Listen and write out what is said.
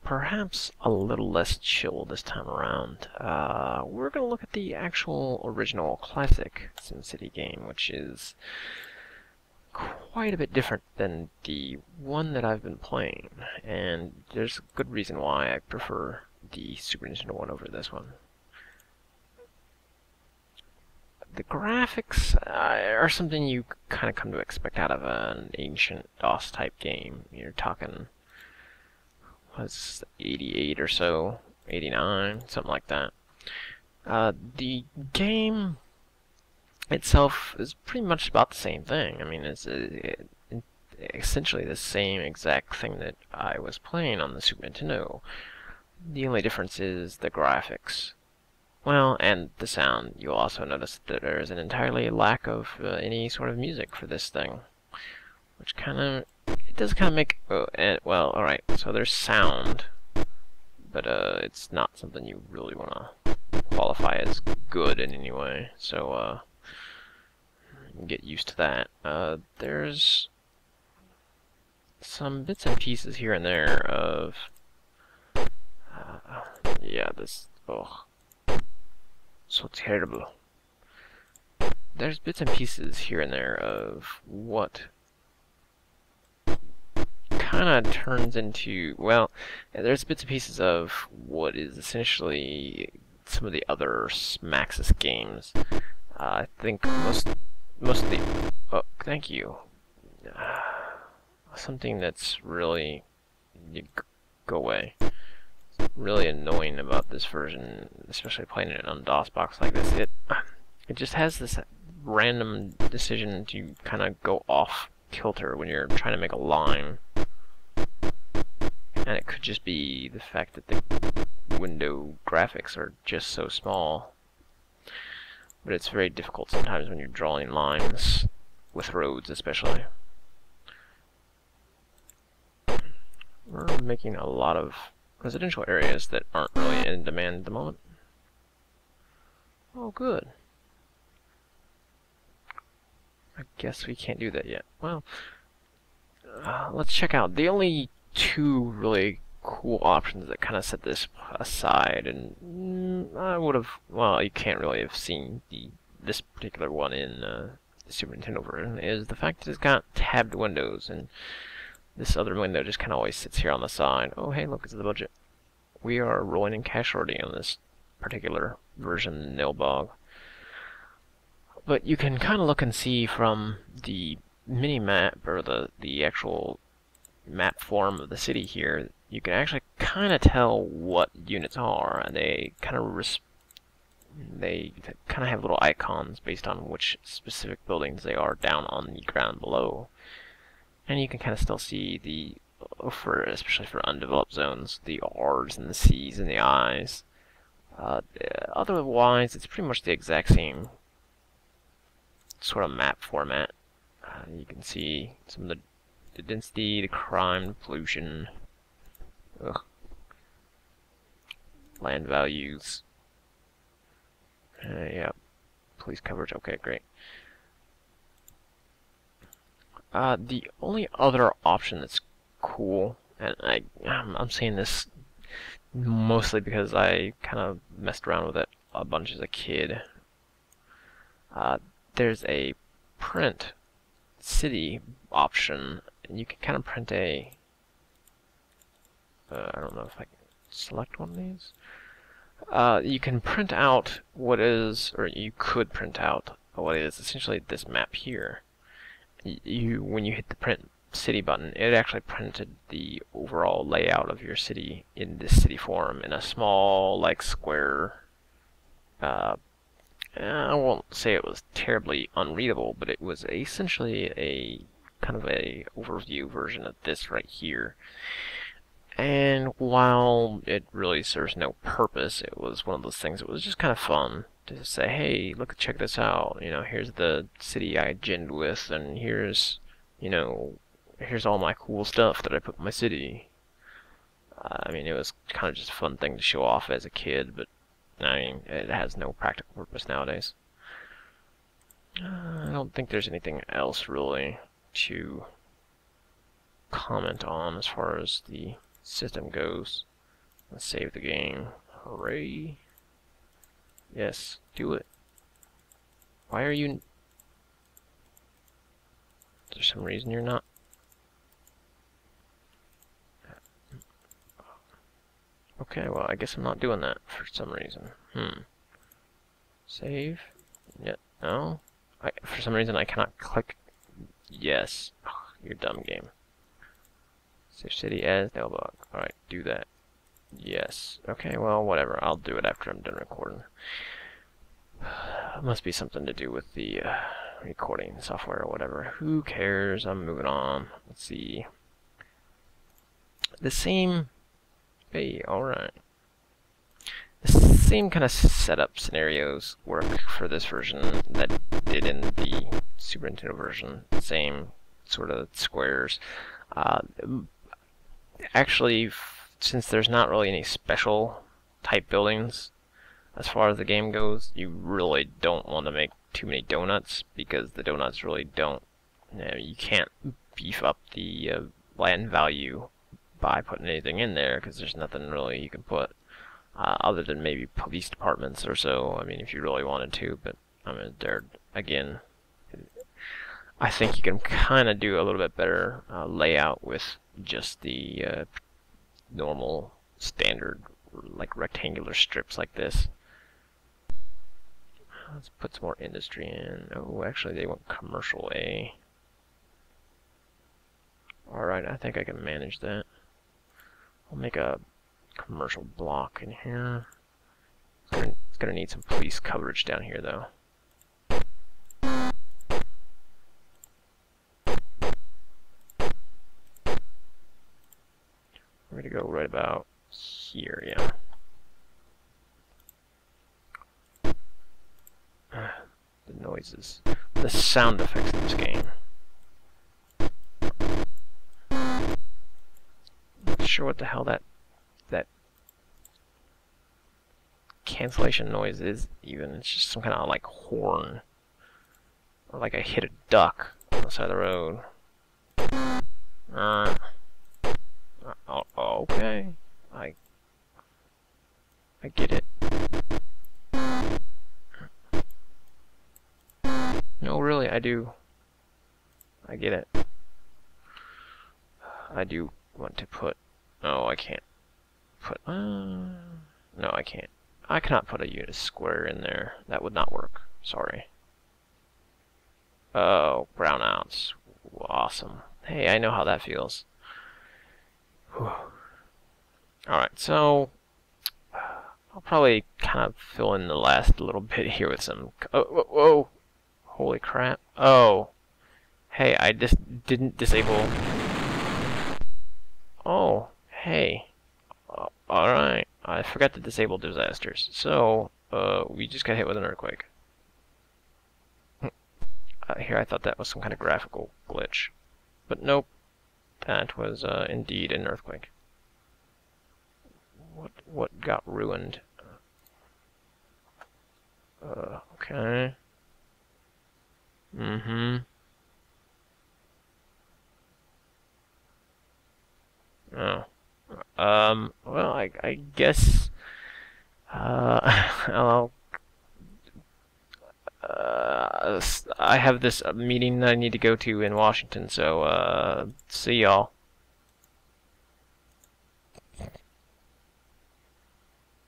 perhaps a little less chill this time around. We're going to look at the actual original classic SimCity game, which is quite a bit different than the one that I've been playing, and there's a good reason why I prefer the Super Nintendo one over this one. The graphics are something you kind of come to expect out of an ancient DOS type game. You're talking, was 88 or so, 89, something like that. The game itself is pretty much about the same thing. I mean, it's essentially the same exact thing that I was playing on the Super Nintendo. The only difference is the graphics. Well, and the sound. You'll also notice that there is an entirely lack of any sort of music for this thing, which it does kind of make, well, alright, so there's sound, but it's not something you really want to qualify as good in any way, so get used to that. There's some bits and pieces here and there of, yeah, this, oh, so terrible. There's bits and pieces here and there of what kind of turns into, well, there's bits and pieces of what is essentially some of the other Maxis games. I think most of the, oh, thank you. Something that's really, go away. Really annoying about this version, especially playing it on a DOS box like this. It just has this random decision to kind of go off kilter when you're trying to make a line, and it could just be the fact that the window graphics are just so small. But it's very difficult sometimes when you're drawing lines with roads, especially. We're making a lot of residential areas that aren't really in demand at the moment. Oh, good. I guess we can't do that yet. Well, let's check out the only two really cool options that kind of set this aside, and I would have, well, you can't really have seen this particular one in the Super Nintendo version, is the fact that it's got tabbed windows, and this other window just kind of always sits here on the side. Oh, hey, look, it's the budget. We are rolling in cash already on this particular version, Nilbog. But you can kind of look and see from the mini-map, or the actual map form of the city here, you can actually kind of tell what units are, and they kind of have little icons based on which specific buildings they are down on the ground below. And you can kind of still see especially for undeveloped zones, the R's and the C's and the I's. Otherwise, it's pretty much the exact same sort of map format. You can see some of the density, the crime, the pollution, land values. Yeah, police coverage. Okay, great. The only other option that's cool, and I'm saying this mostly because I kind of messed around with it a bunch as a kid. There's a print city option, and you can kind of print I don't know if I can select one of these. You can print out what is, or you could print out what is essentially this map here. When you hit the print city button, it actually printed the overall layout of your city in this city form in a small, like, square. I won't say it was terribly unreadable, but it was essentially a kind of a overview version of this right here. And while it really serves no purpose, it was one of those things that was just kind of fun to say, hey, check this out. You know, here's the city I ginned with, and here's all my cool stuff that I put in my city. I mean, it was kind of just a fun thing to show off as a kid, but I mean, it has no practical purpose nowadays. I don't think there's anything else really to comment on as far as the system goes. Let's save the game. Hooray. Yes, do it. Why are you... Is there some reason you're not? Okay, well, I guess I'm not doing that for some reason. Save. Yeah, no. For some reason, I cannot click. Yes. Oh, you're dumb game. Simcity as Delbog. Alright, do that. Yes. Okay, well, whatever. I'll do it after I'm done recording. It must be something to do with the recording software or whatever. Who cares? I'm moving on. Let's see. The same... Hey, alright. The same kind of setup scenarios work for this version that did in the Super Nintendo version. Same sort of squares. Actually, since there's not really any special type buildings as far as the game goes, you really don't want to make too many donuts, because the donuts really don't... You can't beef up the land value by putting anything in there, because there's nothing really you can put. Other than maybe police departments or so, I mean, if you really wanted to, but I mean, there, again, I think you can kind of do a little bit better layout with just the normal, standard, like rectangular strips like this. Let's put some more industry in. Oh, actually, they want commercial A. Alright, I think I can manage that. I'll make a commercial block in here. It's gonna need some police coverage down here, though. We're gonna go right about here, yeah. The noises, the sound effects in this game. Not sure what the hell that cancellation noise is even. It's just some kind of like horn, or like I hit a duck on the side of the road. Okay, I get it. No, really, I do. I get it. I do want to put... Oh, I can't put... no, I can't. I cannot put a unit square in there. That would not work. Sorry. Oh, brownouts. Awesome. Hey, I know how that feels. Alright, so... I'll probably kind of fill in the last little bit here with some... Oh, whoa! Holy crap. Oh. Hey, I just didn't disable... Oh, hey. Alright. I forgot to disable disasters. So, we just got hit with an earthquake. Here, I thought that was some kind of graphical glitch. But nope. That was, indeed an earthquake. What got ruined? Okay. Oh. Well, I guess, I'll, I have this meeting that I need to go to in Washington, so, see y'all.